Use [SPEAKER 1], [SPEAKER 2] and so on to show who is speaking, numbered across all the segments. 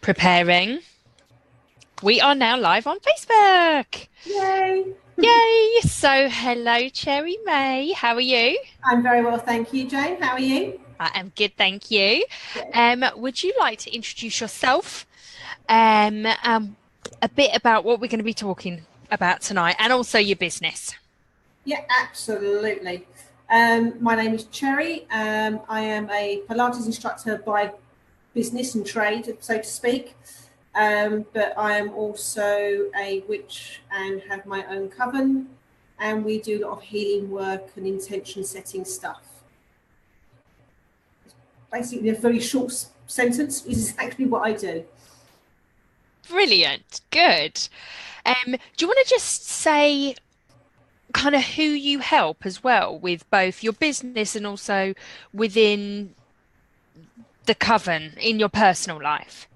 [SPEAKER 1] Preparing. We are now live on Facebook.
[SPEAKER 2] Yay!
[SPEAKER 1] Yay! So, hello, Cherry May. How are you?
[SPEAKER 2] I'm very well, thank you, Jane. How are you?
[SPEAKER 1] I am good, thank you.
[SPEAKER 2] Good.
[SPEAKER 1] Would you like to introduce yourself? A bit about what we're going to be talking about tonight, and also your business.
[SPEAKER 2] Yeah, absolutely. My name is Cherry. I am a Pilates instructor by business and trade, so to speak. But I am also a witch and have my own coven, and we do a lot of healing work and intention setting stuff. Basically, a very short sentence is exactly what I do.
[SPEAKER 1] Brilliant. Good. Do you want to just say kind of who you help as well with both your business and also within the coven in your personal life?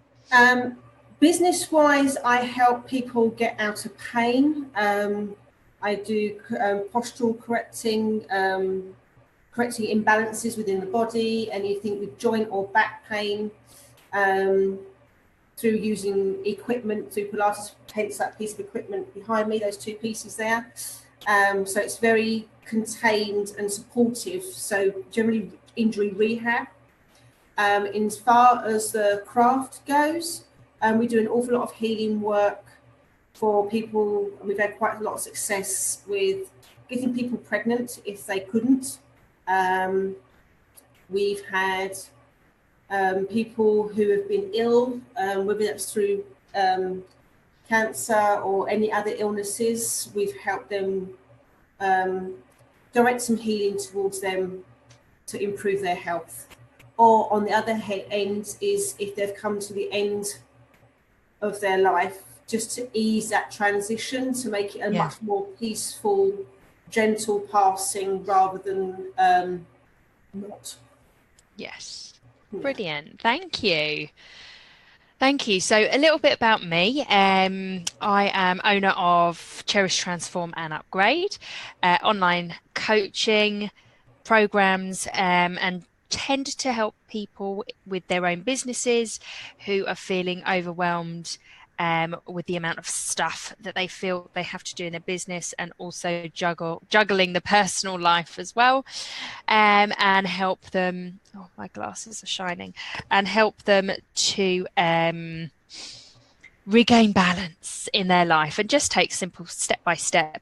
[SPEAKER 2] Business-wise, I help people get out of pain. I do postural correcting, correcting imbalances within the body, anything with joint or back pain, through using equipment, through Pilates, hence that piece of equipment behind me, those two pieces there. So it's very contained and supportive. So generally injury rehab. As far as the craft goes, we do an awful lot of healing work for people. We've had quite a lot of success with getting people pregnant if they couldn't. We've had people who have been ill, whether that's through cancer or any other illnesses. We've helped them direct some healing towards them to improve their health. Or on the other end is if they've come to the end of their life, just to ease that transition, to make it a much more peaceful, gentle passing rather than not.
[SPEAKER 1] Yes. Brilliant. Thank you. Thank you. So a little bit about me. I am owner of Cherish, Transform and Upgrade, online coaching programs, and tend to help people with their own businesses who are feeling overwhelmed with the amount of stuff that they feel they have to do in their business, and also juggling the personal life as well, and help them. Oh, my glasses are shining, and help them to regain balance in their life, and just take simple step by step.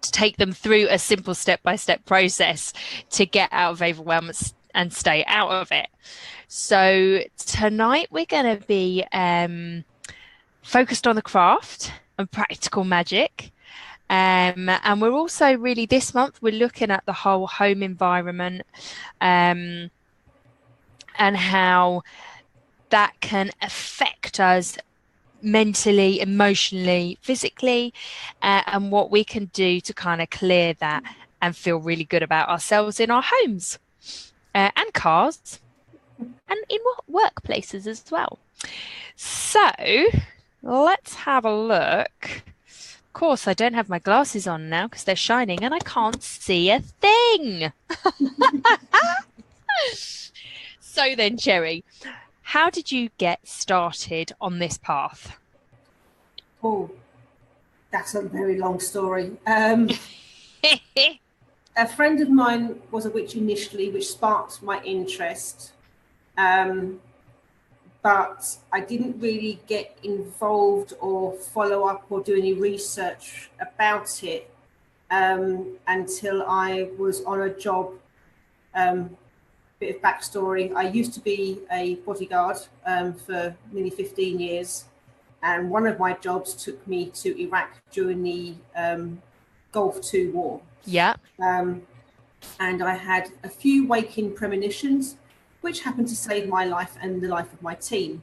[SPEAKER 1] To take them through a simple step-by-step process to get out of overwhelm and stay out of it. So tonight we're going to be focused on the craft and practical magic. And we're also really, this month, we're looking at the whole home environment, and how that can affect us mentally, emotionally, physically, and what we can do to kind of clear that and feel really good about ourselves in our homes, and cars, and in workplaces as well. So let's have a look. Of course, I don't have my glasses on now because they're shining and I can't see a thing. So then, Cherry, how did you get started on this path?
[SPEAKER 2] Oh, that's a very long story. A friend of mine was a witch initially, which sparked my interest. But I didn't really get involved or follow up or do any research about it until I was on a job. Bit of backstory: I used to be a bodyguard for nearly 15 years, and one of my jobs took me to Iraq during the Gulf II war.
[SPEAKER 1] Yeah.
[SPEAKER 2] And I had a few waking premonitions, which happened to save my life and the life of my team.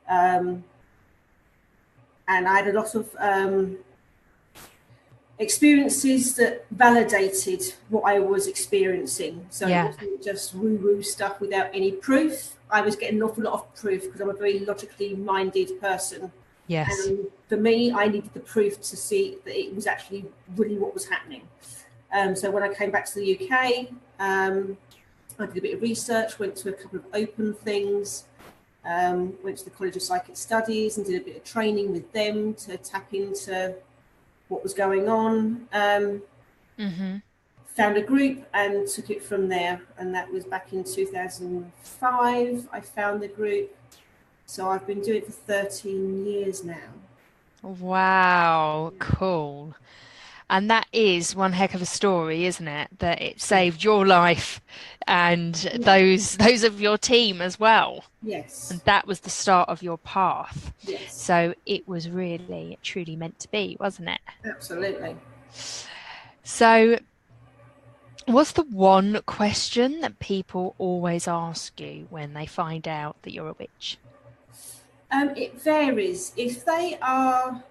[SPEAKER 2] And I had a lot of experiences that validated what I was experiencing. So it wasn't just woo-woo stuff without any proof. I was getting an awful lot of proof because I'm a very logically minded person.
[SPEAKER 1] Yes.
[SPEAKER 2] And for me, I needed the proof to see that it was actually really what was happening. So when I came back to the UK, I did a bit of research, went to a couple of open things, Went to the College of Psychic Studies and did a bit of training with them to tap into what was going on. Found a group and took it from there. And that was back in 2005. I found the group. So I've been doing it for 13 years now.
[SPEAKER 1] Wow, cool. And that is one heck of a story, isn't it? That it saved your life and those of your team as well.
[SPEAKER 2] Yes.
[SPEAKER 1] And that was the start of your path.
[SPEAKER 2] Yes.
[SPEAKER 1] So it was really, truly meant to be, wasn't it?
[SPEAKER 2] Absolutely.
[SPEAKER 1] So what's the one question that people always ask you when they find out that you're a witch?
[SPEAKER 2] It varies. If they are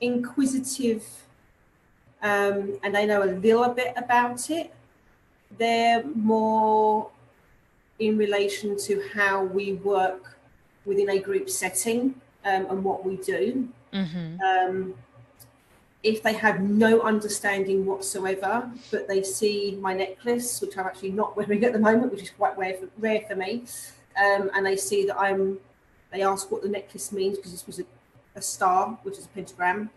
[SPEAKER 2] inquisitive and they know a little bit about it, they're more in relation to how we work within a group setting and what we do. If they have no understanding whatsoever, but they see my necklace, which I'm actually not wearing at the moment, which is quite rare for me, and they see that they ask what the necklace means, because this was a star, which is a pentagram,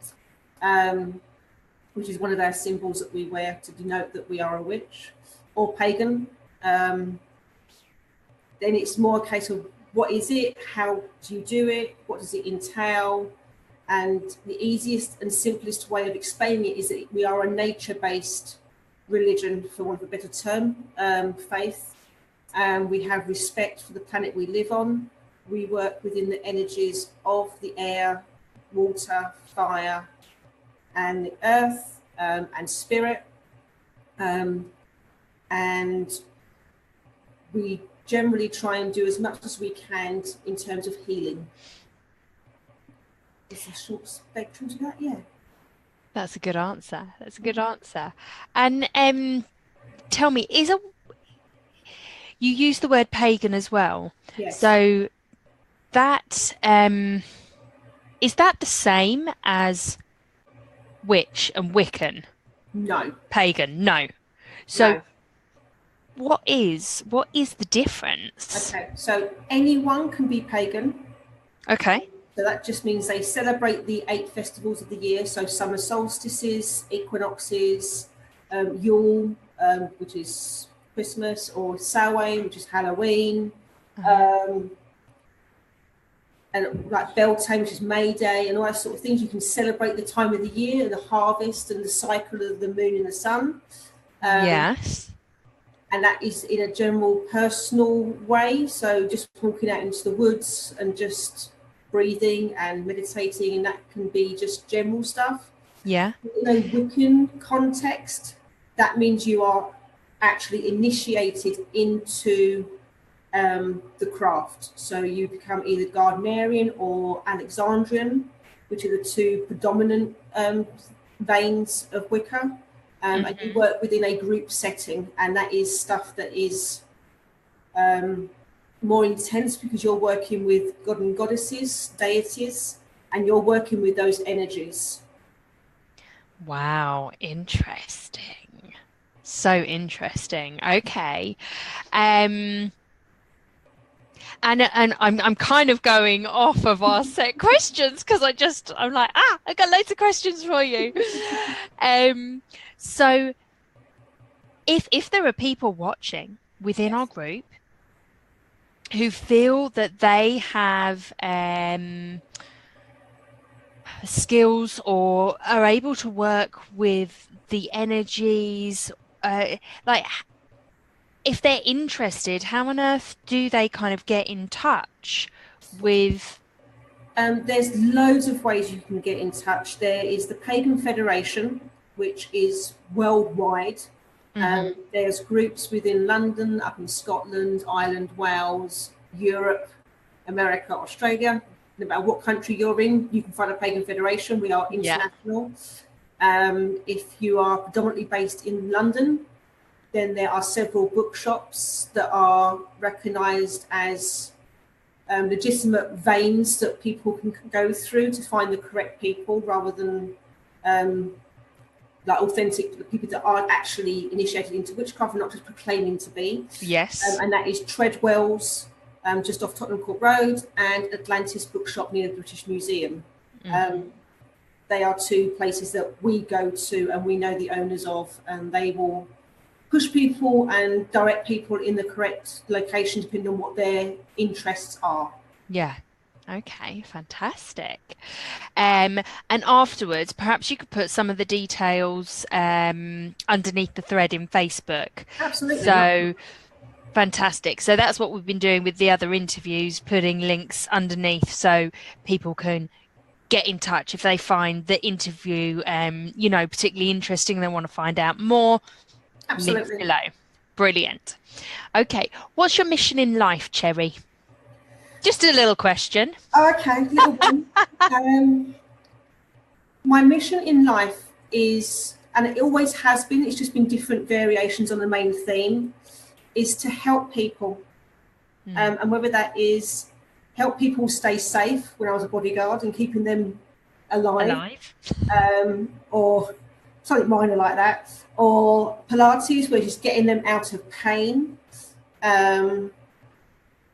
[SPEAKER 2] which is one of our symbols that we wear to denote that we are a witch or pagan. Then it's more a case of what is it, how do you do it, what does it entail? And the easiest and simplest way of explaining it is that we are a nature-based religion, for want of a better term, faith. We have respect for the planet we live on. We work within the energies of the air, water, fire, and the earth, and spirit. And we generally try and do as much as we can in terms of healing. It's a short spectrum to that, yeah.
[SPEAKER 1] That's a good answer. That's a good answer. And tell me, you use the word pagan as well.
[SPEAKER 2] Yes.
[SPEAKER 1] So that is that the same as witch and Wiccan?
[SPEAKER 2] No.
[SPEAKER 1] Pagan, no. So
[SPEAKER 2] No.
[SPEAKER 1] what is the difference?
[SPEAKER 2] Okay, so anyone can be pagan.
[SPEAKER 1] Okay.
[SPEAKER 2] So that just means they celebrate the 8 festivals of the year. So summer solstices, equinoxes, Yule, which is Christmas, or Samhain, which is Halloween, and like Beltane, which is May Day, and all that sort of things. You can celebrate the time of the year, the harvest, and the cycle of the moon and the sun.
[SPEAKER 1] Yes.
[SPEAKER 2] And that is in a general personal way. So just walking out into the woods and just breathing and meditating, and that can be just general stuff.
[SPEAKER 1] Yeah.
[SPEAKER 2] In a Wiccan context, that means you are actually initiated into the craft. So you become either Gardnerian or Alexandrian, which are the 2 predominant veins of Wicca. And you work within a group setting, and that is stuff that is more intense, because you're working with god and goddesses, deities, and you're working with those energies.
[SPEAKER 1] Wow, interesting. So interesting. Okay. And I'm kind of going off of our set questions, because I'm like, I got loads of questions for you. So if there are people watching within our group who feel that they have skills or are able to work with the energies, like if they're interested, how on earth do they kind of get in touch with?
[SPEAKER 2] There's loads of ways you can get in touch. There is the Pagan Federation, which is worldwide. There's groups within London, up in Scotland, Ireland, Wales, Europe, America, Australia. No matter what country you're in, you can find a Pagan Federation. We are international. If you are predominantly based in London, then there are several bookshops that are recognised as legitimate veins that people can go through to find the correct people, rather than like authentic people that aren't actually initiated into witchcraft and not just proclaiming to be.
[SPEAKER 1] Yes.
[SPEAKER 2] And that is Treadwell's, just off Tottenham Court Road, and Atlantis Bookshop near the British Museum. They are two places that we go to and we know the owners of, and they will push people and direct people in the correct location depending on what their interests are.
[SPEAKER 1] Yeah. Okay, fantastic. And afterwards, perhaps you could put some of the details underneath the thread in Facebook.
[SPEAKER 2] Absolutely.
[SPEAKER 1] So fantastic. So that's what we've been doing with the other interviews, putting links underneath so people can get in touch if they find the interview, particularly interesting. They want to find out more. Links
[SPEAKER 2] Absolutely.
[SPEAKER 1] below. Brilliant. Okay, what's your mission in life, Cherry? Just a little question.
[SPEAKER 2] Okay, little one. My mission in life is, and it always has been, it's just been different variations on the main theme, is to help people. And whether that is help people stay safe when I was a bodyguard and keeping them alive. Or something minor like that, or Pilates, where just getting them out of pain,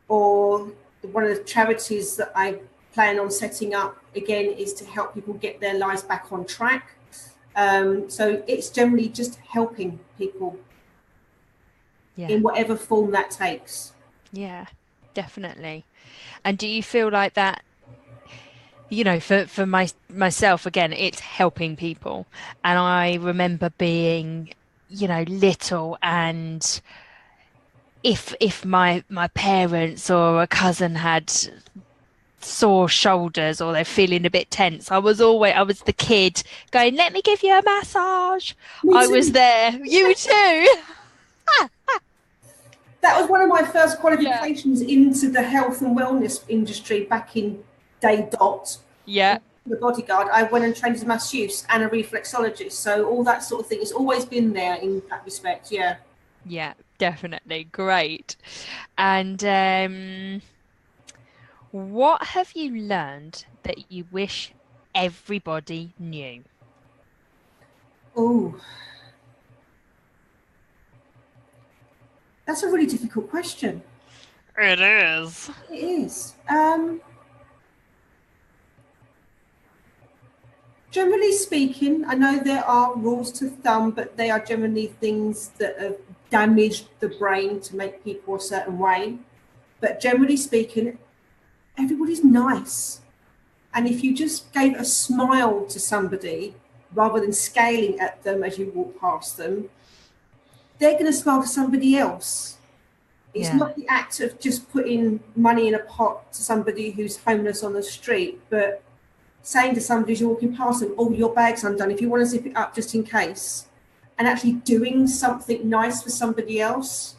[SPEAKER 2] or one of the charities that I plan on setting up again is to help people get their lives back on track. So it's generally just helping people in whatever form that takes.
[SPEAKER 1] Yeah, definitely. And do you feel like that, for myself, again, it's helping people. And I remember being, little, and if my parents or a cousin had sore shoulders or they're feeling a bit tense, I was the kid going, let me give you a massage. I was there. You too.
[SPEAKER 2] That was one of my first qualifications into the health and wellness industry back in day dot.
[SPEAKER 1] Yeah.
[SPEAKER 2] The bodyguard, I went and trained as a masseuse and a reflexologist. So all that sort of thing has always been there in that respect. Yeah.
[SPEAKER 1] Yeah, definitely. Great. And what have you learned that you wish everybody knew?
[SPEAKER 2] Oh, that's a really difficult question.
[SPEAKER 1] It is.
[SPEAKER 2] It is. Generally speaking, I know there are rules to thumb, but they are generally things that have damaged the brain to make people a certain way. But generally speaking, everybody's nice. And if you just gave a smile to somebody rather than scaling at them as you walk past them, they're going to smile to somebody else. It's not the act of just putting money in a pot to somebody who's homeless on the street, but saying to somebody as you're walking past them, oh, your bag's undone, if you want to zip it up just in case, and actually doing something nice for somebody else.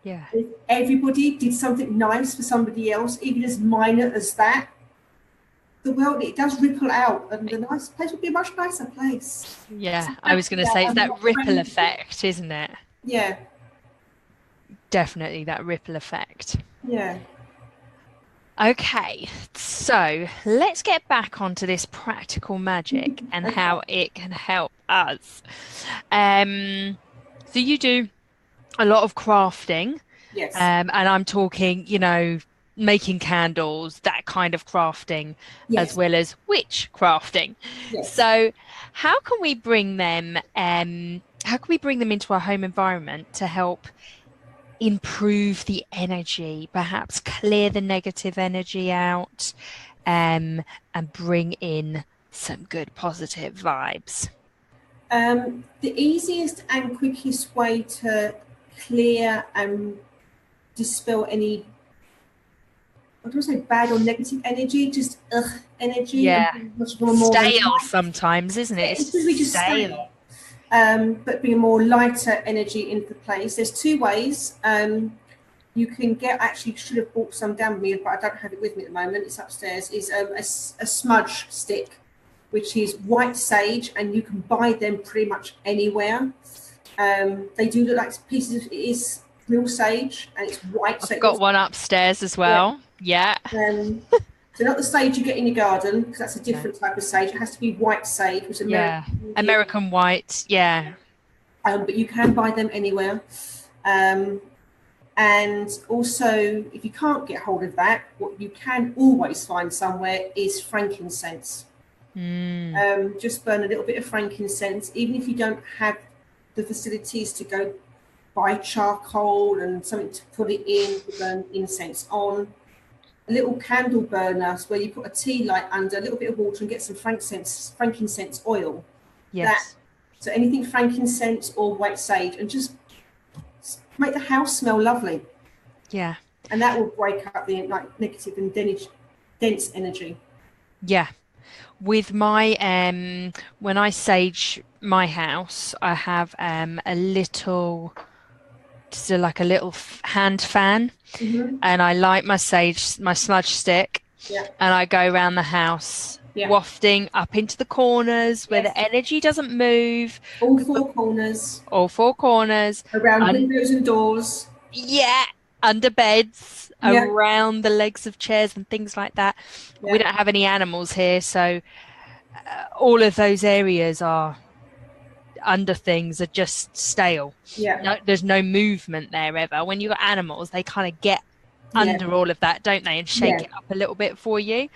[SPEAKER 1] Yeah.
[SPEAKER 2] If everybody did something nice for somebody else, even as minor as that, the world, it does ripple out, and the nice place would be a much nicer place.
[SPEAKER 1] Yeah, I was going to say, it's that ripple effect, isn't it?
[SPEAKER 2] Yeah.
[SPEAKER 1] Definitely that ripple effect.
[SPEAKER 2] Yeah.
[SPEAKER 1] Okay, so let's get back onto this practical magic and how it can help us. So you do a lot of crafting.
[SPEAKER 2] Yes.
[SPEAKER 1] And I'm talking, making candles, that kind of crafting, as well as witch crafting.
[SPEAKER 2] Yes.
[SPEAKER 1] So how can we bring them into our home environment to help improve the energy, perhaps clear the negative energy out, and bring in some good positive vibes?
[SPEAKER 2] The easiest and quickest way to clear and dispel any, I don't want to say bad or negative energy, just energy.
[SPEAKER 1] Yeah,
[SPEAKER 2] more
[SPEAKER 1] stale sometimes, isn't it?
[SPEAKER 2] It's really just stale. But bring a more lighter energy into place. There's two ways. You can get, actually should have bought some down with me, but I don't have it with me at the moment. It's upstairs. Is a smudge stick, which is white sage, and you can buy them pretty much anywhere. They do look like pieces of, it is real sage, and it's white.
[SPEAKER 1] I've got one upstairs as well. Yeah.
[SPEAKER 2] So not the sage you get in your garden, because that's a different type of sage. It has to be white sage, which is
[SPEAKER 1] American white. Yeah.
[SPEAKER 2] But you can buy them anywhere. And also, if you can't get hold of that, what you can always find somewhere is frankincense. Just burn a little bit of frankincense, even if you don't have the facilities to go buy charcoal and something to put it in, to burn incense on. A little candle burner where you put a tea light under, a little bit of water, and get some frankincense oil.
[SPEAKER 1] Yes.
[SPEAKER 2] So anything frankincense or white sage, and just make the house smell lovely.
[SPEAKER 1] Yeah.
[SPEAKER 2] And that will break up the negative and dense energy.
[SPEAKER 1] Yeah. With my when I sage my house, I have a little, just like a little hand fan, and I light my smudge stick, and I go around the house wafting up into the corners where the energy doesn't move.
[SPEAKER 2] All four corners.
[SPEAKER 1] All four corners.
[SPEAKER 2] Around windows and doors.
[SPEAKER 1] Yeah. Under beds, around the legs of chairs and things like that. Yeah. We don't have any animals here, so all of those areas are under things are just stale.
[SPEAKER 2] Yeah.
[SPEAKER 1] No, there's no movement there ever. When you've got animals, they kind of get under all of that, don't they, and shake it up a little bit for you.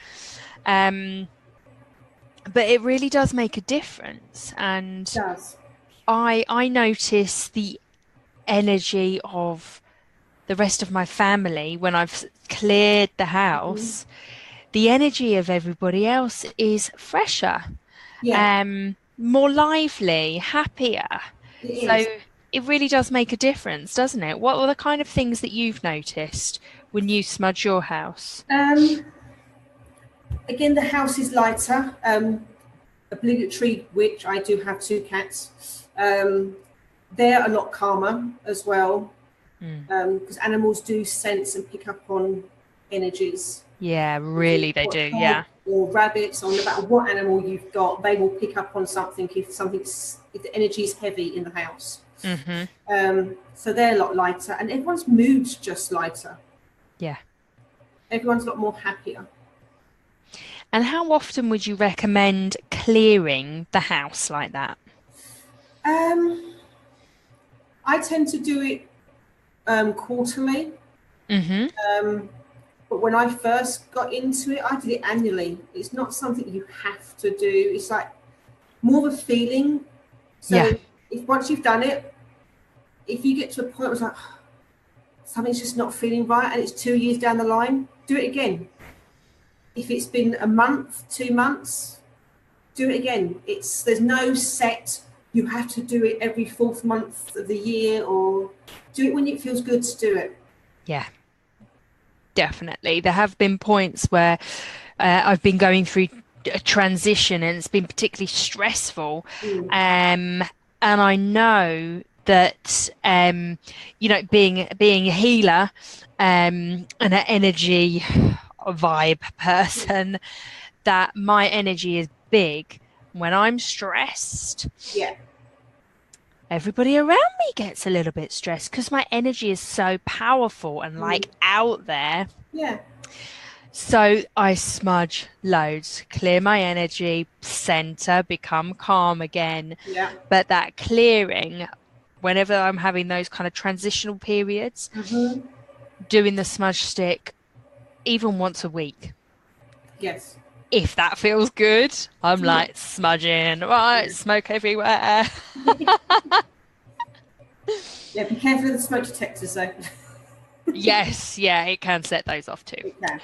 [SPEAKER 1] But it really does make a difference. And
[SPEAKER 2] it does.
[SPEAKER 1] I notice the energy of the rest of my family when I've cleared the house. The energy of everybody else is fresher, more lively, happier. So it really does make a difference, doesn't it? What are the kind of things that you've noticed when you smudge your house?
[SPEAKER 2] Again, the house is lighter. Obligatory, which I do have 2 cats. They're a lot calmer as well, because animals do sense and pick up on energies.
[SPEAKER 1] Yeah, really, they do. Yeah.
[SPEAKER 2] Or rabbits, or no matter what animal you've got, they will pick up on something if the energy is heavy in the house. So they're a lot lighter, and everyone's mood's just lighter.
[SPEAKER 1] Yeah.
[SPEAKER 2] Everyone's a lot more happier.
[SPEAKER 1] And how often would you recommend clearing the house like that?
[SPEAKER 2] I tend to do it quarterly. But when I first got into it, I did it annually. It's not something you have to do. It's like more of a feeling. So if once you've done it, if you get to a point where it's like, something's just not feeling right, and it's 2 years down the line, do it again. If it's been a month, 2 months, do it again. There's no set, you have to do it every 4th month of the year, or do it when it feels good to do it.
[SPEAKER 1] Yeah, definitely. There have been points where I've been going through a transition, and it's been particularly stressful. And I know that, being a healer and an energy vibe person, that my energy is big. When I'm stressed, everybody around me gets a little bit stressed because my energy is so powerful and out there. So I smudge loads, clear my energy, center, become calm again. But that clearing, whenever I'm having those kind of transitional periods, doing the smudge stick even once a week. If that feels good, I'm like smudging, right, smoke everywhere.
[SPEAKER 2] Yeah, be careful of the smoke detectors though.
[SPEAKER 1] Yes, it can set those off too. It can.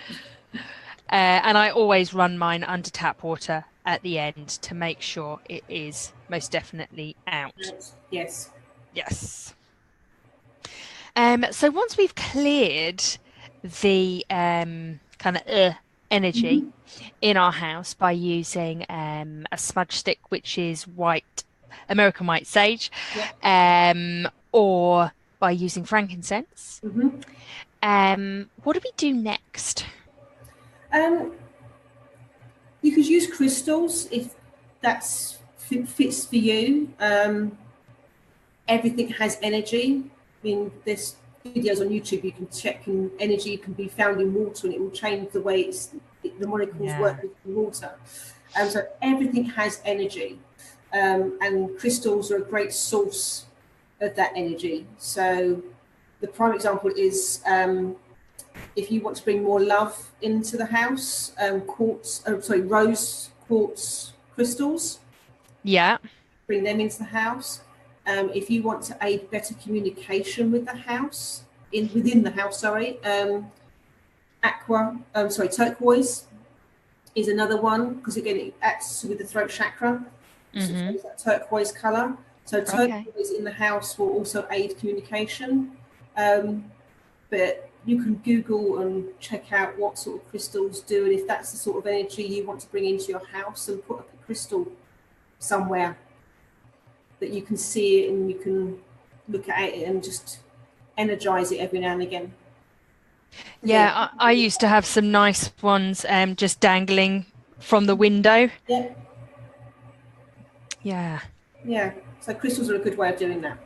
[SPEAKER 1] And I always run mine under tap water at the end to make sure it is most definitely out.
[SPEAKER 2] Yes.
[SPEAKER 1] So once we've cleared the kind of energy in our house by using a smudge stick, which is American white sage, or by using frankincense, what do we do next?
[SPEAKER 2] You could use crystals if that fits for you. Everything has energy. I mean, there's videos on YouTube you can check, and energy can be found in water, and it will change the way the molecules work with the water. So everything has energy, and crystals are a great source of that energy. So The prime example is if you want to bring more love into the house, rose quartz crystals,
[SPEAKER 1] Yeah.
[SPEAKER 2] bring them into the house. If you want to aid better communication with the house, within the house, turquoise is another one, because again it acts with the throat chakra. So it's that turquoise color. So turquoise in the house will also aid communication. But you can Google and check out what sort of crystals do, and if that's the sort of energy you want to bring into your house, and put up a crystal somewhere that you can see it and you can look at it and just energize it every now and again.
[SPEAKER 1] Yeah, I used to have some nice ones just dangling from the window.
[SPEAKER 2] Yeah.
[SPEAKER 1] Yeah.
[SPEAKER 2] Yeah. So crystals are a good way of doing that.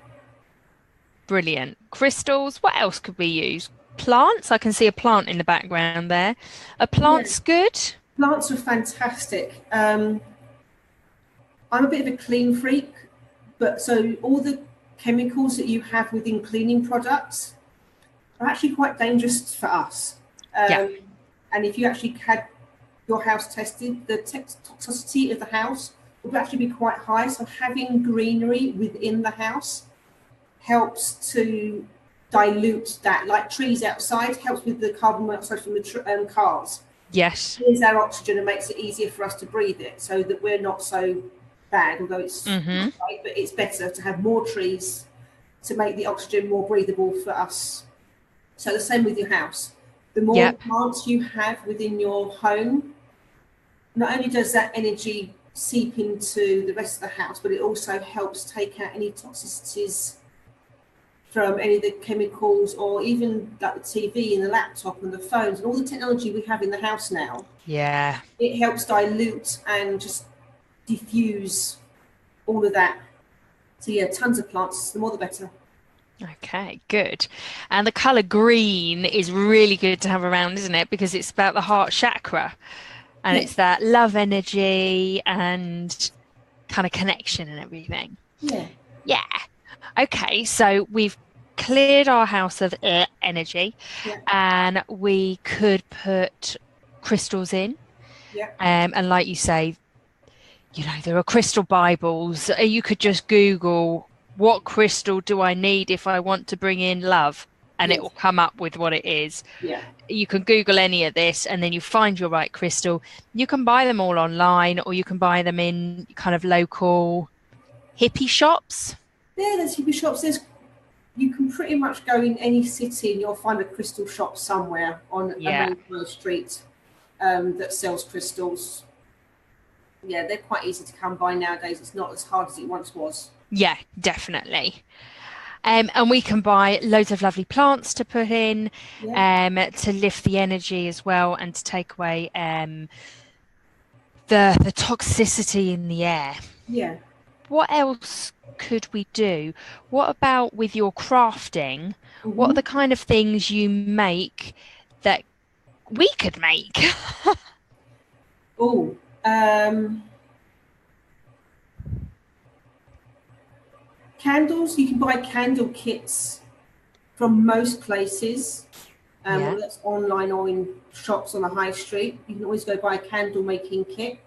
[SPEAKER 1] Brilliant. Crystals. What else could we use? Plants. I can see a plant in the background there. A plant's good.
[SPEAKER 2] Plants are fantastic. I'm a bit of a clean freak, but so all the chemicals that you have within cleaning products are actually quite dangerous for us. And if you actually had your house tested, the toxicity of the house would actually be quite high. So having greenery within the house helps to dilute that, like trees outside helps with the carbon monoxide from the cars.
[SPEAKER 1] Yes.
[SPEAKER 2] It clears our oxygen and makes it easier for us to breathe it, so that we're not so bad, although it's not right, but it's better to have more trees to make the oxygen more breathable for us. So the same with your house. The more plants you have within your home, not only does that energy seep into the rest of the house, but it also helps take out any toxicities from any of the chemicals, or even like the TV and the laptop and the phones and all the technology we have in the house now.
[SPEAKER 1] Yeah.
[SPEAKER 2] It helps dilute and just diffuse all of that. So yeah, tons of plants, the more the better.
[SPEAKER 1] Okay, good. And the color green is really good to have around, isn't it? Because it's about the heart chakra, and it's that love energy and kind of connection and everything.
[SPEAKER 2] Yeah.
[SPEAKER 1] Yeah. Okay, so we've cleared our house of energy, and we could put crystals in.
[SPEAKER 2] Yeah.
[SPEAKER 1] And like you say, you know, there are crystal Bibles. You could just Google, what crystal do I need if I want to bring in love? And it will come up with what it is.
[SPEAKER 2] Yeah.
[SPEAKER 1] You can Google any of this, and then you find your right crystal. You can buy them all online, or you can buy them in kind of local hippie shops.
[SPEAKER 2] Yeah, there's hippie shops. You can pretty much go in any city and you'll find a crystal shop somewhere on a main street that sells crystals. Yeah, they're quite easy to come by nowadays. It's not as hard as it once was.
[SPEAKER 1] Yeah, definitely. And we can buy loads of lovely plants to put in, to lift the energy as well, and to take away the toxicity in the air.
[SPEAKER 2] Yeah.
[SPEAKER 1] What else could we do? What about with your crafting? What are the kind of things you make that we could make?
[SPEAKER 2] Candles. You can buy candle kits from most places, whether that's online or in shops on the high street. You can always go buy a candle making kit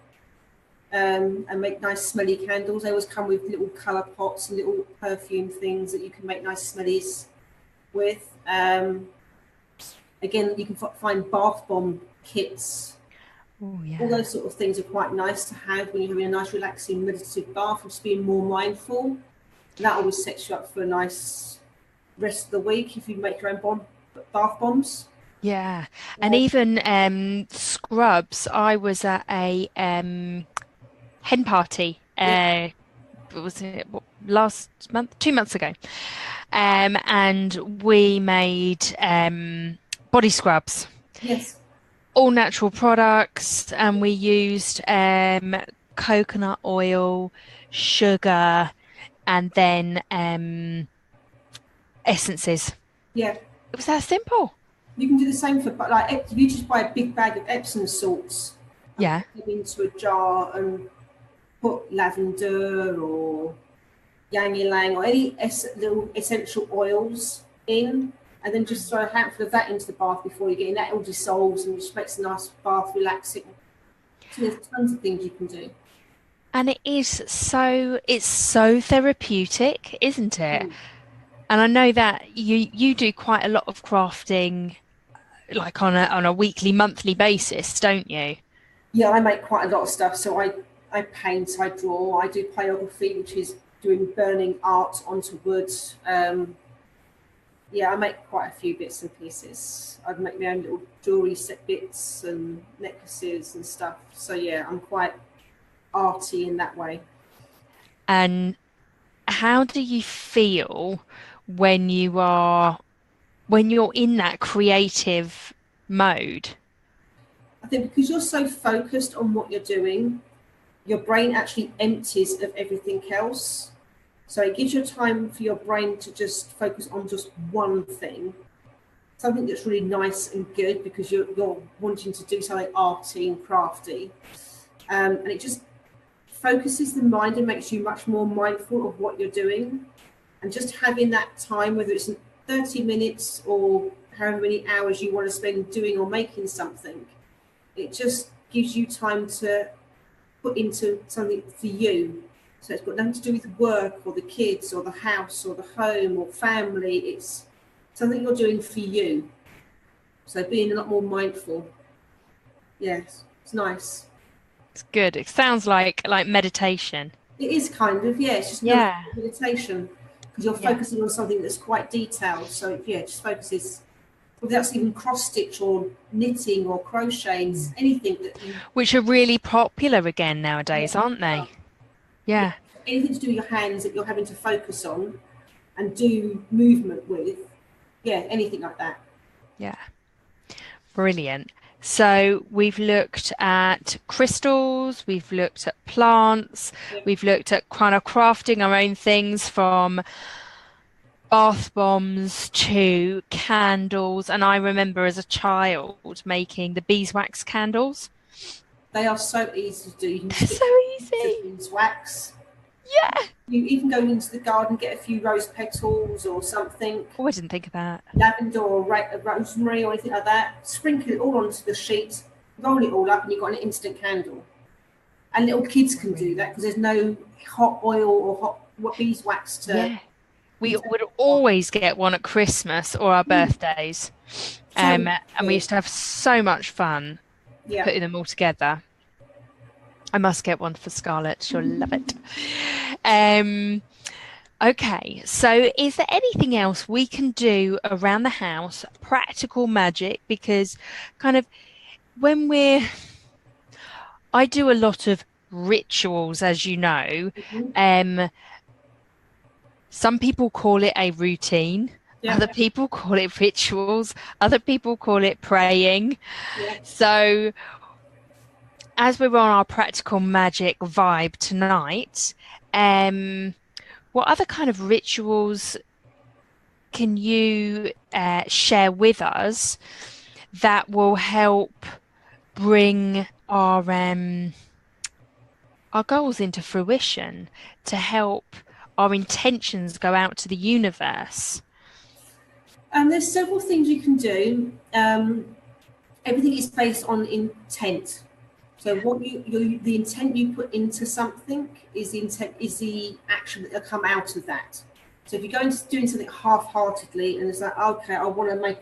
[SPEAKER 2] and make nice smelly candles. They always come with little colour pots and little perfume things that you can make nice smellies with. Again, you can find bath bomb kits. All those sort of things are quite nice to have when you're having a nice relaxing meditative bath, and just being more mindful. That always sets you up for a nice rest of the week if you make your own bath bombs.
[SPEAKER 1] Yeah, and even scrubs. I was at a hen party. Was it last month? 2 months ago, and we made body scrubs.
[SPEAKER 2] Yes.
[SPEAKER 1] All natural products, and we used coconut oil, sugar, and then essences.
[SPEAKER 2] Yeah.
[SPEAKER 1] It was that simple.
[SPEAKER 2] You can do the same for, like, if you just buy a big bag of Epsom salts, put them into a jar and put lavender or yang ylang or any little essential oils in, and then just throw a handful of that into the bath before you get in. That all dissolves and just makes a nice bath relaxing. So there's tons of things you can do.
[SPEAKER 1] And it's so therapeutic, isn't it?
[SPEAKER 2] Mm.
[SPEAKER 1] And I know that you do quite a lot of crafting like on a weekly, monthly basis, don't you?
[SPEAKER 2] Yeah, I make quite a lot of stuff. So I paint, I draw, I do pyrography, which is doing burning art onto wood. Yeah, I make quite a few bits and pieces. I make my own little jewelry set bits and necklaces and stuff. So yeah, I'm quite arty in that way.
[SPEAKER 1] And how do you feel when you're in that creative mode?
[SPEAKER 2] I think because you're so focused on what you're doing, your brain actually empties of everything else. So it gives you time for your brain to just focus on just one thing, something that's really nice and good because you're wanting to do something arty and crafty. And it just focuses the mind and makes you much more mindful of what you're doing. And just having that time, whether it's 30 minutes or however many hours you want to spend doing or making something, it just gives you time to put into something for you. So it's got nothing to do with work or the kids or the house or the home or family. It's something you're doing for you. So being a lot more mindful. Yes, it's nice.
[SPEAKER 1] It's good. It sounds like meditation.
[SPEAKER 2] It is kind of, yeah, it's just another
[SPEAKER 1] Yeah.
[SPEAKER 2] meditation because you're
[SPEAKER 1] Yeah.
[SPEAKER 2] focusing on something that's quite detailed. So yeah, it just focuses, whether that's even cross stitch or knitting or crocheting, anything that you,
[SPEAKER 1] Which are really popular again
[SPEAKER 2] yeah,
[SPEAKER 1] nowadays, aren't they?
[SPEAKER 2] yeah,
[SPEAKER 1] Yeah.
[SPEAKER 2] anything to do with your hands that you're having to focus on and do movement with, yeah, anything like that.
[SPEAKER 1] Yeah. Brilliant. So we've looked at crystals, we've looked at plants,
[SPEAKER 2] Yeah.
[SPEAKER 1] we've looked at kind of crafting our own things from bath bombs to candles. And I remember as a child making the beeswax candles.
[SPEAKER 2] They are so easy to do. You can
[SPEAKER 1] They're
[SPEAKER 2] stick
[SPEAKER 1] so
[SPEAKER 2] to
[SPEAKER 1] easy.
[SPEAKER 2] beeswax.
[SPEAKER 1] Yeah.
[SPEAKER 2] You even go into the garden, get a few rose petals or something,
[SPEAKER 1] Oh, I didn't think of that.
[SPEAKER 2] lavender or rosemary or anything like that. Sprinkle it all onto the sheet, roll it all up, and you've got an instant candle. And little kids can do that because there's no hot oil or hot beeswax to
[SPEAKER 1] Yeah. We
[SPEAKER 2] heat
[SPEAKER 1] would
[SPEAKER 2] up.
[SPEAKER 1] always get one at Christmas or our birthdays.
[SPEAKER 2] So
[SPEAKER 1] And we used to have so much fun
[SPEAKER 2] yeah.
[SPEAKER 1] putting them all together. I must get one for Scarlett. She'll love it. Um, okay, so is there anything else we can do around the house, practical magic? Because kind of when I do a lot of rituals, as you know.
[SPEAKER 2] Mhm.
[SPEAKER 1] Some people call it a routine.
[SPEAKER 2] Yeah.
[SPEAKER 1] Other people call it rituals. Other people call it praying.
[SPEAKER 2] Yeah.
[SPEAKER 1] So as we're on our practical magic vibe tonight, what other kind of rituals can you share with us that will help bring our goals into fruition, to help our intentions go out to the universe?
[SPEAKER 2] And there's several things you can do. Everything is based on intent. So what the intent you put into something is the action that will come out of that. So if you're going to doing something half-heartedly and it's like, okay, I want to make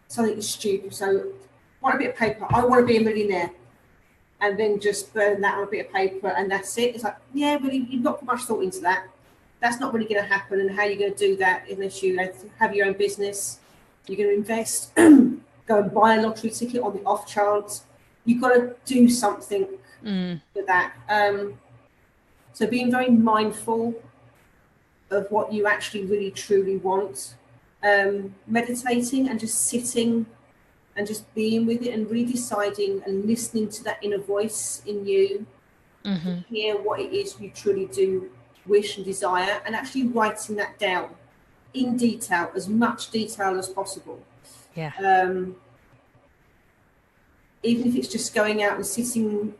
[SPEAKER 2] something stupid. So I want a bit of paper. I want to be a millionaire. And then just burn that on a bit of paper and that's it. It's like, yeah, really, you've not put much thought into that. That's not really going to happen. And how are you going to do that unless you have your own business? You're going to invest, go and buy a lottery ticket on the off chance. You've got to do something for that. So being very mindful of what you actually really truly want, meditating and just sitting and just being with it and really deciding and listening to that inner voice in you to hear what it is you truly do wish and desire, and actually writing that down in detail, as much detail as possible.
[SPEAKER 1] Yeah.
[SPEAKER 2] Even if it's just going out and sitting,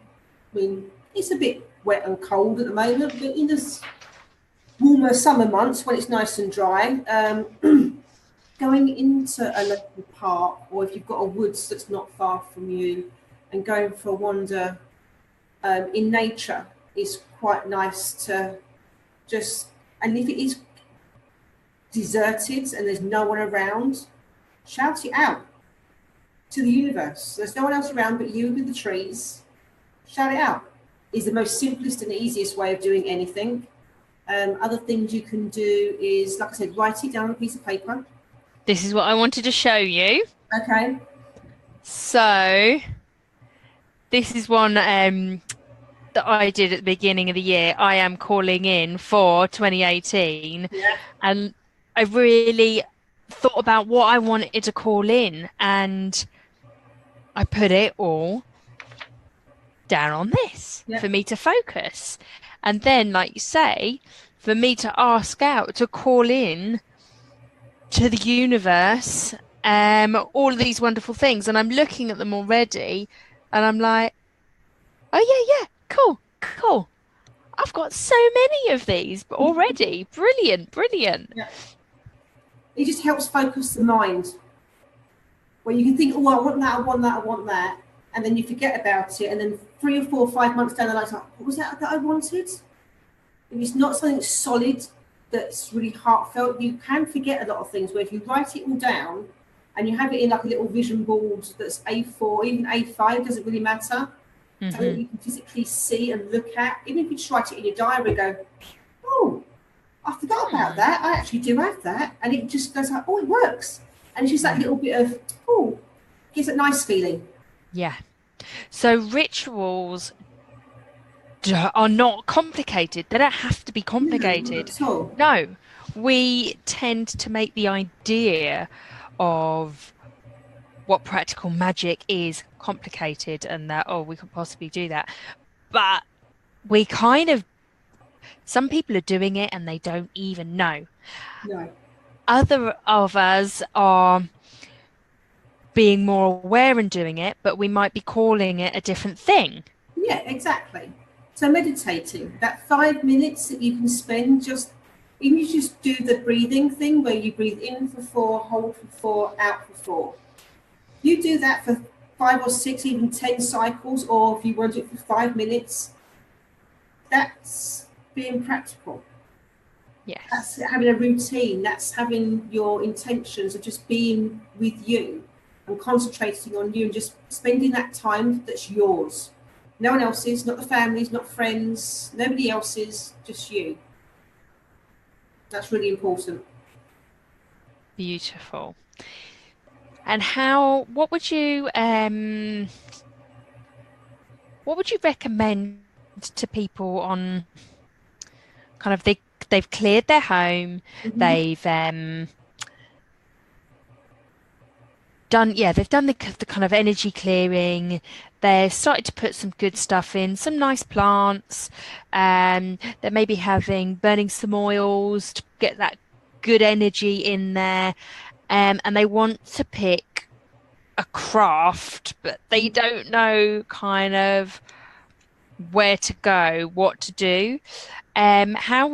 [SPEAKER 2] I mean, it's a bit wet and cold at the moment, but in the warmer summer months when it's nice and dry, going into a local park, or if you've got a woods that's not far from you, and going for a wander in nature is quite nice to just, and if it is deserted and there's no one around, shout it out to the universe. There's no one else around but you with the trees. Shout it out is the most simplest and easiest way of doing anything. Other things you can do is, like I said, write it down on a piece of paper.
[SPEAKER 1] This is what I wanted to show you.
[SPEAKER 2] Okay.
[SPEAKER 1] So this is one that I did at the beginning of the year. I am calling in for 2018.
[SPEAKER 2] Yeah.
[SPEAKER 1] And I really thought about what I wanted to call in, and I put it all down on this for me to focus. And then, like you say, for me to ask out, to call in to the universe, all of these wonderful things. And I'm looking at them already, and I'm like, oh, yeah, cool. I've got so many of these already. Brilliant.
[SPEAKER 2] Yeah. It just helps focus the mind. Where you can think, oh, I want that. And then you forget about it. And then 3 or 4 or 5 months down the line, it's like, what was that I wanted? If it's not something solid that's really heartfelt, you can forget a lot of things. Where if you write it all down and you have it in like a little vision board that's A4, even A5, doesn't really matter.
[SPEAKER 1] Mm-hmm.
[SPEAKER 2] Something that you can physically see and look at. Even if you just write it in your diary and go, oh, I forgot about that. I actually do have that. And it just goes like, oh, it works. And it's just that little bit of, oh, gives a nice feeling.
[SPEAKER 1] Yeah. So rituals are not complicated. They don't have to be complicated. No, we tend to make the idea of what practical magic is complicated, and that, oh, we could possibly do that. But we kind of, some people are doing it and they don't even know.
[SPEAKER 2] No.
[SPEAKER 1] Other of us are being more aware and doing it, but we might be calling it a different thing.
[SPEAKER 2] Yeah, exactly. So meditating, that 5 minutes that you can spend just, even if you just do the breathing thing where you breathe in for 4, hold for 4, out for 4. You do that for 5 or 6, even 10 cycles, or if you want to do it for 5 minutes, that's being practical.
[SPEAKER 1] Yes.
[SPEAKER 2] That's having a routine. That's having your intentions of just being with you and concentrating on you and just spending that time that's yours. No one else's, not the families, not friends, nobody else's, just you. That's really important.
[SPEAKER 1] Beautiful. And what would you recommend to people on kind of they've cleared their home, they've done the kind of energy clearing, they've started to put some good stuff in, some nice plants, they're maybe burning some oils to get that good energy in there, and they want to pick a craft, but they don't know kind of where to go, what to do. How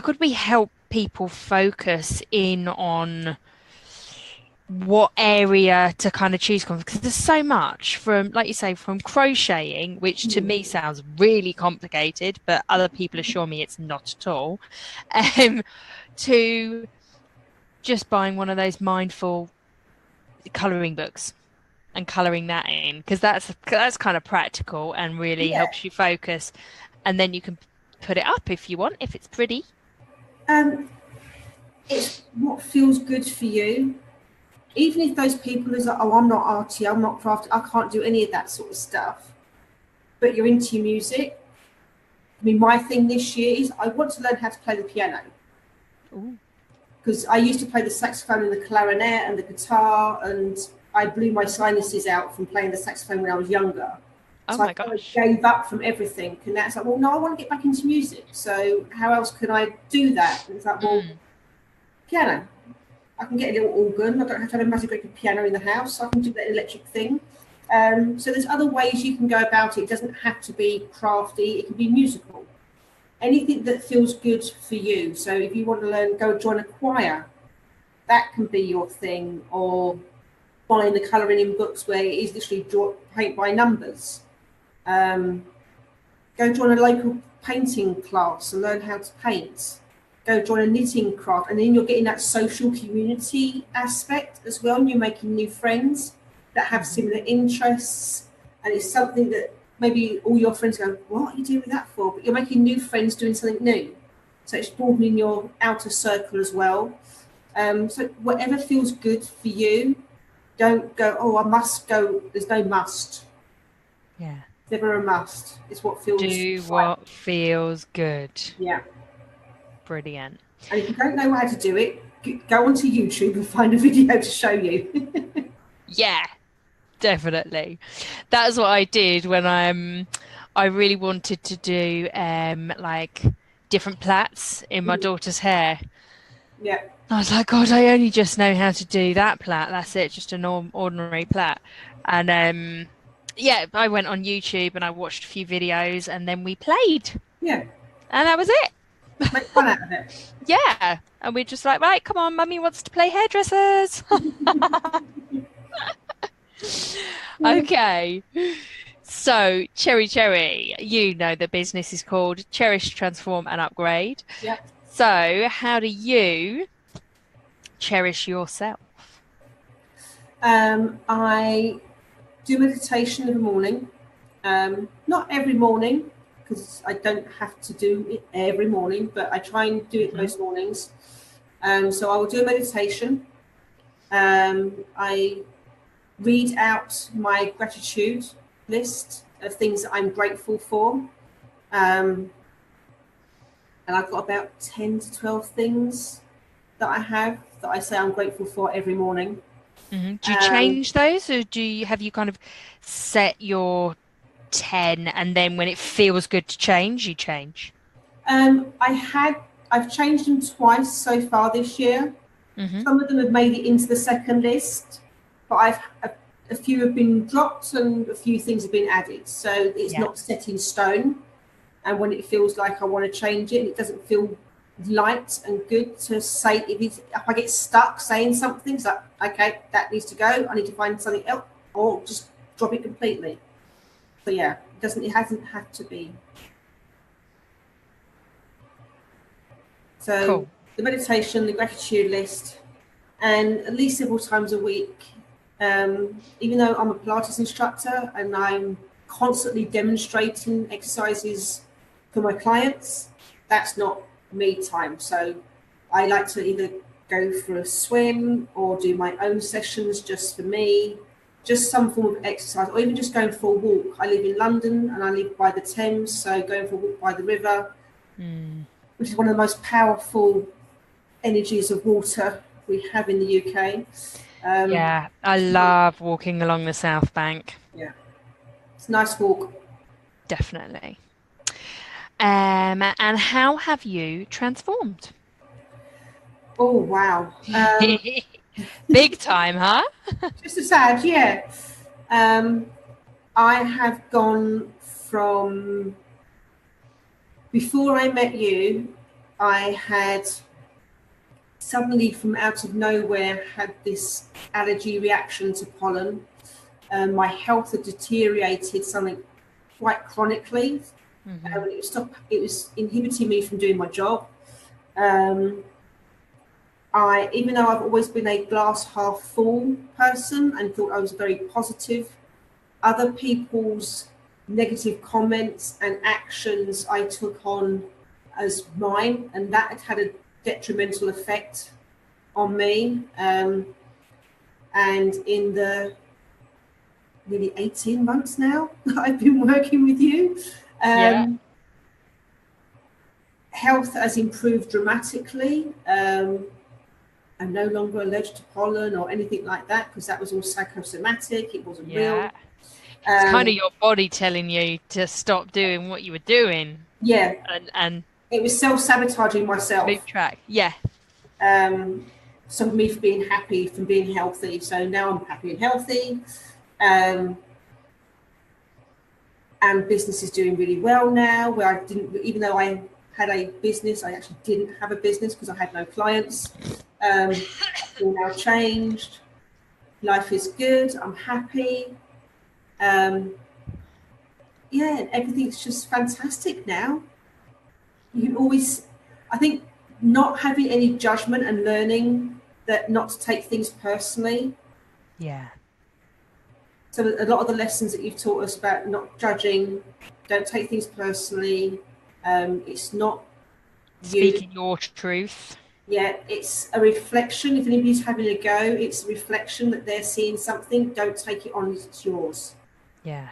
[SPEAKER 1] could we help people focus in on what area to kind of choose from? Because there's so much, from, like you say, from crocheting, which to me sounds really complicated, but other people assure me it's not at all, to just buying one of those mindful colouring books and colouring that in, because that's kind of practical and really helps you focus, and then you can put it up if you want, if it's pretty.
[SPEAKER 2] It's what feels good for you. Even if those people are like, oh, I'm not arty, I'm not crafty, I can't do any of that sort of stuff, but you're into your music. I mean, my thing this year is I want to learn how to play the piano. Because I used to play the saxophone and the clarinet and the guitar, and I blew my sinuses out from playing the saxophone when I was younger. So I gave up from everything. And that's like, well, no, I want to get back into music. So how else can I do that? And it's like, well, piano. I can get a little organ. I don't have to have a massive great piano in the house. So I can do that electric thing. So there's other ways you can go about it. It doesn't have to be crafty. It can be musical. anything that feels good for you. So if you want to learn, go join a choir, that can be your thing, or buying the colouring in books where it is literally paint by numbers. Go join a local painting class and learn how to paint. Go join a knitting craft, and then you're getting that social community aspect as well, and you're making new friends that have similar interests, and it's something that maybe all your friends go, what are you doing that for? But you're making new friends doing something new. So it's broadening your outer circle as well. So whatever feels good for you, don't go, oh, I must go. There's no must.
[SPEAKER 1] Yeah.
[SPEAKER 2] Never a must. It's what feels
[SPEAKER 1] Do
[SPEAKER 2] right.
[SPEAKER 1] what feels good.
[SPEAKER 2] Yeah.
[SPEAKER 1] Brilliant.
[SPEAKER 2] And if you don't know how to do it, go onto YouTube and find a video to show you.
[SPEAKER 1] Yeah, definitely. That's what I did when I really wanted to do like different plaits in my daughter's hair.
[SPEAKER 2] Yeah.
[SPEAKER 1] I was like, God, I only just know how to do that plait. That's it, just an ordinary plait. And yeah, I went on YouTube and I watched a few videos and then we played.
[SPEAKER 2] Yeah.
[SPEAKER 1] And that was it.
[SPEAKER 2] Make fun out of it.
[SPEAKER 1] Yeah. And we're just like, right, come on, Mummy wants to play hairdressers. Okay. So, Cherry, you know the business is called Cherish, Transform and Upgrade.
[SPEAKER 2] Yeah.
[SPEAKER 1] So, how do you cherish yourself?
[SPEAKER 2] I do meditation in the morning. Not every morning, because I don't have to do it every morning, but I try and do it most mornings. So I will do a meditation. I read out my gratitude list of things that I'm grateful for. And I've got about 10 to 12 things that I have that I say I'm grateful for every morning.
[SPEAKER 1] Do you change those, or have you kind of set your 10 and then when it feels good to change, you change?
[SPEAKER 2] I've changed them twice so far this year. Some of them have made it into the second list, but a few have been dropped and a few things have been added. So it's not set in stone. And when it feels like I want to change it, and it doesn't feel light and good to say, if I get stuck saying something, it's like, okay, that needs to go. I need to find something else, or just drop it completely. So yeah, it hasn't had to be. So cool. The meditation, the gratitude list, and at least several times a week. Even though I'm a Pilates instructor and I'm constantly demonstrating exercises for my clients, that's not me time. So I like to either go for a swim or do my own sessions just for me, just some form of exercise, or even just going for a walk. I live in London and I live by the Thames, so going for a walk by the river, which is one of the most powerful energies of water we have in the UK.
[SPEAKER 1] Yeah, I love walking along the South Bank.
[SPEAKER 2] Yeah, it's a nice walk.
[SPEAKER 1] Definitely. And how have you transformed?
[SPEAKER 2] Oh, wow.
[SPEAKER 1] Big time, huh?
[SPEAKER 2] Just a sad, yeah. I have gone from, before I met you, I had suddenly from out of nowhere had this allergy reaction to pollen. My health had deteriorated something quite chronically. It was inhibiting me from doing my job. Even though I've always been a glass half full person and thought I was very positive, other people's negative comments and actions I took on as mine, and that had a detrimental effect on me. And in the nearly 18 months now that I've been working with you, health has improved dramatically. I'm no longer allergic to pollen or anything like that, because that was all psychosomatic. It wasn't real.
[SPEAKER 1] It's kind of your body telling you to stop doing what you were doing.
[SPEAKER 2] Yeah.
[SPEAKER 1] And
[SPEAKER 2] it was self-sabotaging myself.
[SPEAKER 1] Move track. Yeah.
[SPEAKER 2] So me for being happy, from being healthy. So now I'm happy and healthy. And business is doing really well now, where I didn't, even though I had a business. I actually didn't have a business because I had no clients. That's all now changed. Life is good. I'm happy. Yeah, everything's just fantastic now. You always, I think, not having any judgment and learning that not to take things personally.
[SPEAKER 1] Yeah.
[SPEAKER 2] So a lot of the lessons that you've taught us about not judging, don't take things personally. It's not you.
[SPEAKER 1] Speaking your truth.
[SPEAKER 2] Yeah, it's a reflection. If anybody's having a go, it's a reflection that they're seeing something. Don't take it on as it's yours.
[SPEAKER 1] Yeah.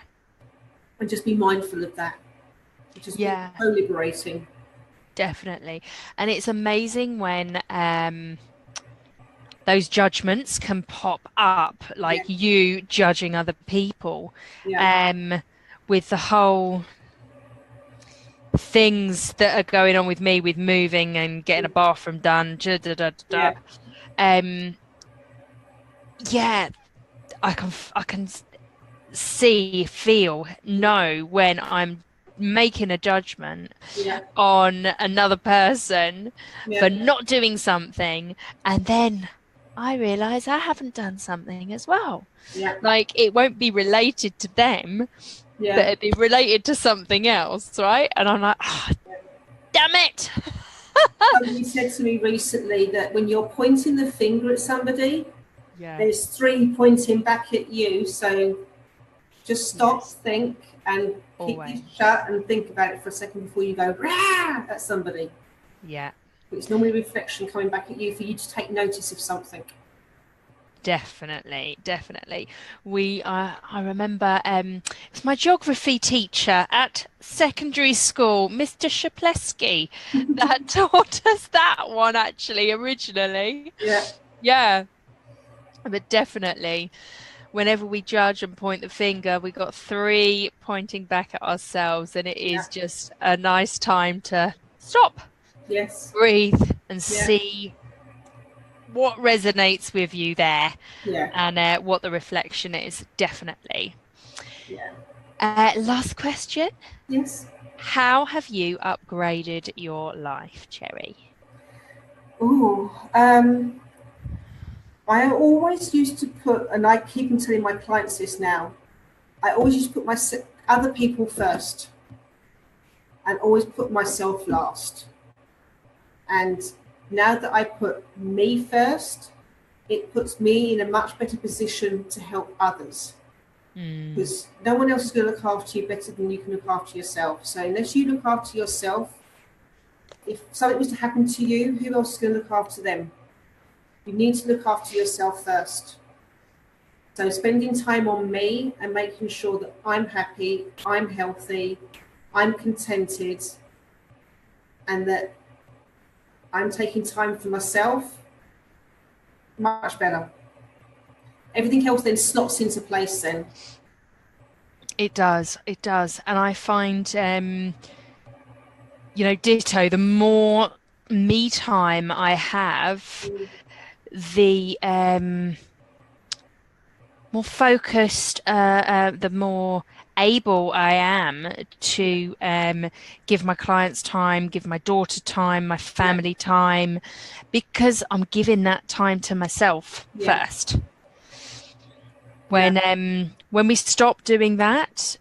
[SPEAKER 2] And just be mindful of that. Just be
[SPEAKER 1] Yeah,
[SPEAKER 2] so liberating.
[SPEAKER 1] definitely. And it's amazing when those judgments can pop up,
[SPEAKER 2] Yeah,
[SPEAKER 1] like you judging other people,
[SPEAKER 2] yeah,
[SPEAKER 1] um, with the whole things that are going on with me with moving and getting a bathroom done. Da, da, da, da, da.
[SPEAKER 2] yeah,
[SPEAKER 1] Um, yeah, I can see, feel, know when I'm making a judgment
[SPEAKER 2] yeah,
[SPEAKER 1] on another person
[SPEAKER 2] yeah,
[SPEAKER 1] for not doing something, and then I realize I haven't done something as well.
[SPEAKER 2] yeah,
[SPEAKER 1] Like it won't be related to them, but
[SPEAKER 2] yeah.
[SPEAKER 1] it'd be related to something else, right? And I'm like, oh, damn it.
[SPEAKER 2] Somebody said to me recently that when you're pointing the finger at somebody,
[SPEAKER 1] Yeah.
[SPEAKER 2] there's three pointing back at you. So just stop,
[SPEAKER 1] Yes.
[SPEAKER 2] think, and keep your
[SPEAKER 1] Always.
[SPEAKER 2] shut and think about it for a second before you go rah at somebody.
[SPEAKER 1] Yeah.
[SPEAKER 2] It's normally reflection coming back at you for you to take notice of something.
[SPEAKER 1] Definitely, definitely. I remember it's my geography teacher at secondary school, Mr. Shapleski, that taught us that one actually originally.
[SPEAKER 2] Yeah,
[SPEAKER 1] Yeah, but definitely whenever we judge and point the finger, we got three pointing back at ourselves, and it
[SPEAKER 2] yeah,
[SPEAKER 1] is just a nice time to stop,
[SPEAKER 2] yes,
[SPEAKER 1] breathe, and
[SPEAKER 2] yeah,
[SPEAKER 1] see what resonates with you there.
[SPEAKER 2] yeah,
[SPEAKER 1] And what the reflection is, definitely.
[SPEAKER 2] yeah,
[SPEAKER 1] Last question.
[SPEAKER 2] yes.
[SPEAKER 1] How have you upgraded your life, Cherry?
[SPEAKER 2] Ooh, I always used to put, and I keep on telling my clients this now, I always used to put other people first and always put myself last. And now that I put me first, it puts me in a much better position to help others. Because no one else is going to look after you better than you can look after yourself. So unless you look after yourself, if something was to happen to you, who else is going to look after them? You need to look after yourself first. So spending time on me and making sure that I'm happy, I'm healthy, I'm contented, and that I'm taking time for myself, much better. Everything else then slots into place then.
[SPEAKER 1] It does, it does. And I find, ditto, the more me time I have, the more focused, the more able I am to give my clients time, give my daughter time, my
[SPEAKER 2] Yeah,
[SPEAKER 1] family time, because I'm giving that time to myself
[SPEAKER 2] yeah,
[SPEAKER 1] first.
[SPEAKER 2] yeah,
[SPEAKER 1] When we stop doing that,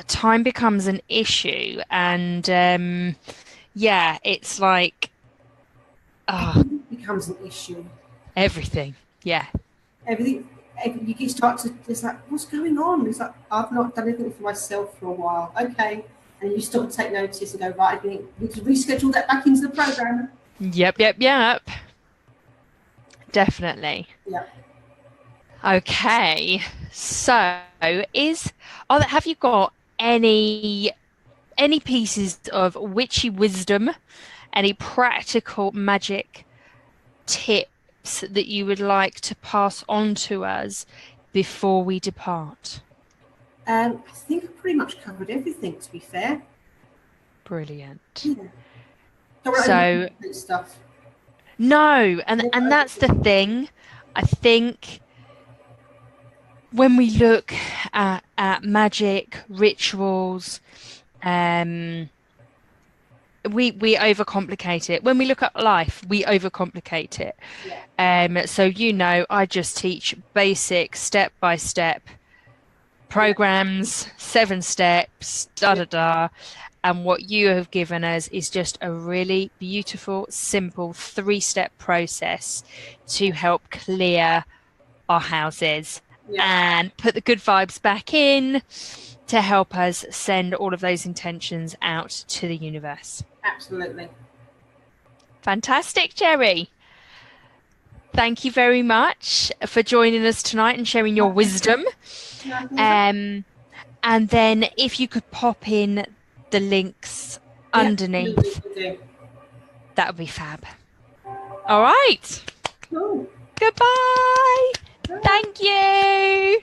[SPEAKER 1] time becomes an issue, and yeah, it's like
[SPEAKER 2] everything becomes an issue.
[SPEAKER 1] everything. Yeah,
[SPEAKER 2] Everything, you start to, it's like, what's going on? It's like, I've not done anything for myself for a while. Okay. And you start to take notice and go, right, we need to reschedule that back into the program.
[SPEAKER 1] yep, definitely.
[SPEAKER 2] Yeah.
[SPEAKER 1] Okay, so have you got any pieces of witchy wisdom, any practical magic tips that you would like to pass on to us before we depart?
[SPEAKER 2] I think I pretty much covered everything, to be fair.
[SPEAKER 1] Brilliant.
[SPEAKER 2] Yeah. Don't
[SPEAKER 1] So
[SPEAKER 2] overcomplicate stuff.
[SPEAKER 1] no,
[SPEAKER 2] Never
[SPEAKER 1] and that's the
[SPEAKER 2] overcomplicate.
[SPEAKER 1] thing. I think when we look at magic rituals, um, we overcomplicate it. When we look at life, we overcomplicate it.
[SPEAKER 2] Yeah.
[SPEAKER 1] So I just teach basic step by step
[SPEAKER 2] Yeah.
[SPEAKER 1] programs, 7 steps, da
[SPEAKER 2] Yeah.
[SPEAKER 1] da da. And what you have given us is just a really beautiful, simple 3-step process to help clear our houses
[SPEAKER 2] Yeah.
[SPEAKER 1] and put the good vibes back in to help us send all of those intentions out to the universe.
[SPEAKER 2] Absolutely.
[SPEAKER 1] Fantastic, Jerry. Thank you very much for joining us tonight and sharing your wisdom. Um, and then if you could pop in the links
[SPEAKER 2] Yeah, absolutely
[SPEAKER 1] underneath,
[SPEAKER 2] will do.
[SPEAKER 1] that would be fab. All right.
[SPEAKER 2] Cool.
[SPEAKER 1] Goodbye.
[SPEAKER 2] Bye.
[SPEAKER 1] Thank you.